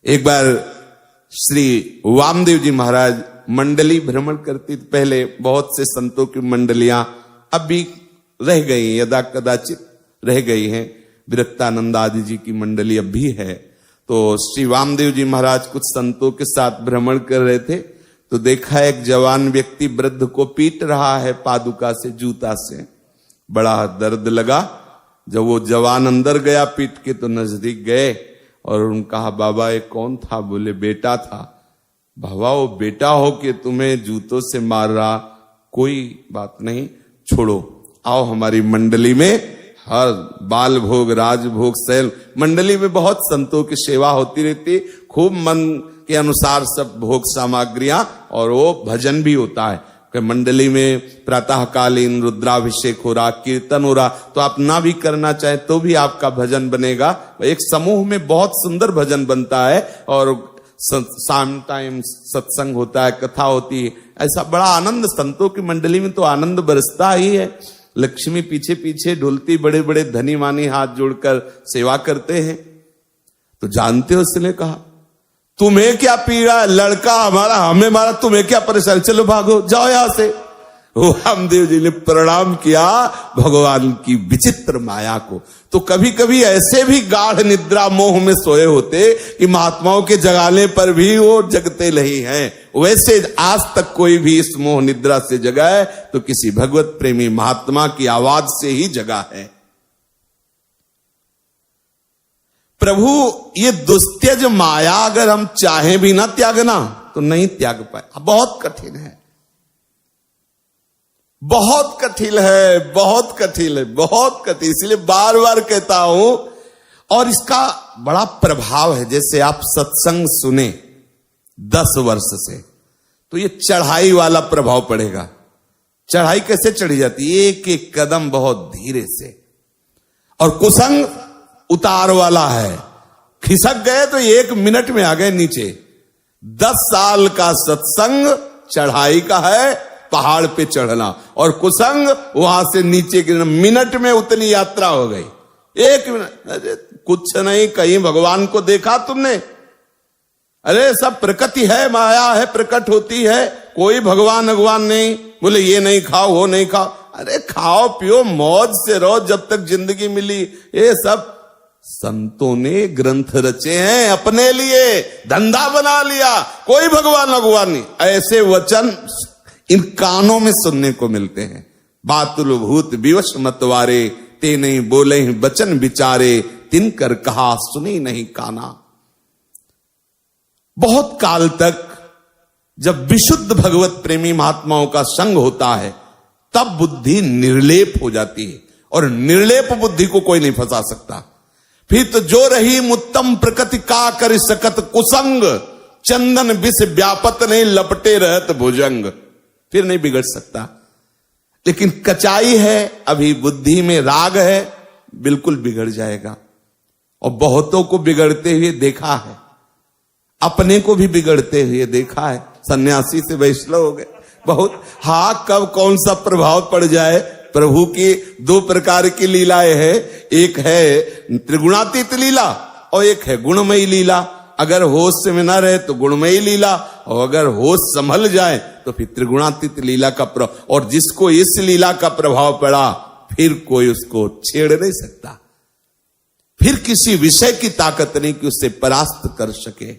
एक बार श्री वामदेव जी महाराज मंडली भ्रमण करती, पहले बहुत से संतों की मंडलियां अब भी रह गई, यदा कदाचित रह गई हैं। विरक्तानंद आदि जी की मंडली अब भी है। तो श्री वामदेव जी महाराज कुछ संतों के साथ भ्रमण कर रहे थे, तो देखा एक जवान व्यक्ति वृद्ध को पीट रहा है पादुका से, जूता से। बड़ा दर्द लगा। जब वो जवान अंदर गया पीट के, तो नजदीक गए और उन्होंने कहा, बाबा ये कौन था? बोले बेटा था। बाबा वो बेटा हो के तुम्हें जूतों से मार रहा, कोई बात नहीं, छोड़ो, आओ हमारी मंडली में। हर बाल भोग, राजभोग, शैल, मंडली में बहुत संतों की सेवा होती रहती, खूब मन के अनुसार सब भोग सामग्रियां, और वो भजन भी होता है कि मंडली में प्रातःकालीन रुद्राभिषेक हो रहा, कीर्तन हो रहा, तो आप ना भी करना चाहे तो भी आपका भजन बनेगा। एक समूह में बहुत सुंदर भजन बनता है, और शाम टाइम सत्संग होता है, कथा होती है, ऐसा बड़ा आनंद। संतों की मंडली में तो आनंद बरसता ही है। लक्ष्मी पीछे पीछे डुलती, बड़े बड़े धनी मानी हाथ जोड़कर सेवा करते हैं। तो जानते हो, उसने कहा, तुम्हें क्या पीड़ा, लड़का हमारा हमें मारा, तुम्हें क्या परेशानी, चलो भागो, जाओ यहां से। रामदेव जी ने प्रणाम किया भगवान की विचित्र माया को। तो कभी कभी ऐसे भी गाढ़ निद्रा मोह में सोए होते कि महात्माओं के जगाने पर भी वो जगते नहीं हैं। वैसे आज तक कोई भी इस मोह निद्रा से जगा है तो किसी भगवत प्रेमी महात्मा की आवाज से ही जगा है। प्रभु ये दुस्त्यज माया अगर हम चाहें भी ना त्यागना तो नहीं त्याग पाए, बहुत कठिन है, बहुत कठिन है, बहुत कठिन है, बहुत कठिन। इसलिए बार बार कहता हूं, और इसका बड़ा प्रभाव है। जैसे आप सत्संग सुने 10 वर्ष से, तो ये चढ़ाई वाला प्रभाव पड़ेगा। चढ़ाई कैसे चढ़ी जाती है? एक एक कदम बहुत धीरे से। और कुसंग उतार वाला है, खिसक गए तो 1 मिनट में आ गए नीचे। 10 साल का सत्संग चढ़ाई का है, पहाड़ पे चढ़ना, और कुसंग वहां से नीचे गिरना, मिनट में उतनी यात्रा हो गई। 1 मिनट, अरे कुछ नहीं, कहीं भगवान को देखा तुमने? अरे सब प्रकृति है, माया है, प्रकट होती है, कोई भगवान भगवान नहीं। बोले ये नहीं खाओ, वो नहीं खाओ, अरे खाओ पियो, मौज से रहो जब तक जिंदगी मिली। ये सब संतों ने ग्रंथ रचे हैं अपने लिए, धंधा बना लिया, कोई भगवान भगवान नहीं। ऐसे वचन इन कानों में सुनने को मिलते हैं। बातुल भूत विवश मतवारे, ते नहीं बोले बचन विचारे, तिनकर कहा सुनी नहीं काना। बहुत काल तक जब विशुद्ध भगवत प्रेमी महात्माओं का संग होता है, तब बुद्धि निर्लेप हो जाती है, और निर्लेप बुद्धि को कोई नहीं फंसा सकता। फिर तो जो रही उत्तम प्रकृति का कर सकत कुसंग, चंदन विष व्यापत नहीं लपटे रहत भुजंग, फिर नहीं बिगड़ सकता। लेकिन कचाई है, अभी बुद्धि में राग है, बिल्कुल बिगड़ जाएगा। और बहुतों को बिगड़ते हुए देखा है, अपने को भी बिगड़ते हुए देखा है। सन्यासी से वैष्णव हो गए बहुत। हाँ, कब कौन सा प्रभाव पड़ जाए। प्रभु की 2 प्रकार की लीलाएं है, एक है त्रिगुणातीत लीला और एक है गुणमयी लीला। अगर होश में ना रहे तो गुणमयी लीला, और अगर होश संभल जाए तो फिर त्रिगुणातीत लीला का प्रभाव। और जिसको इस लीला का प्रभाव पड़ा, फिर कोई उसको छेड़ नहीं सकता, फिर किसी विषय की ताकत नहीं कि उससे परास्त कर सके।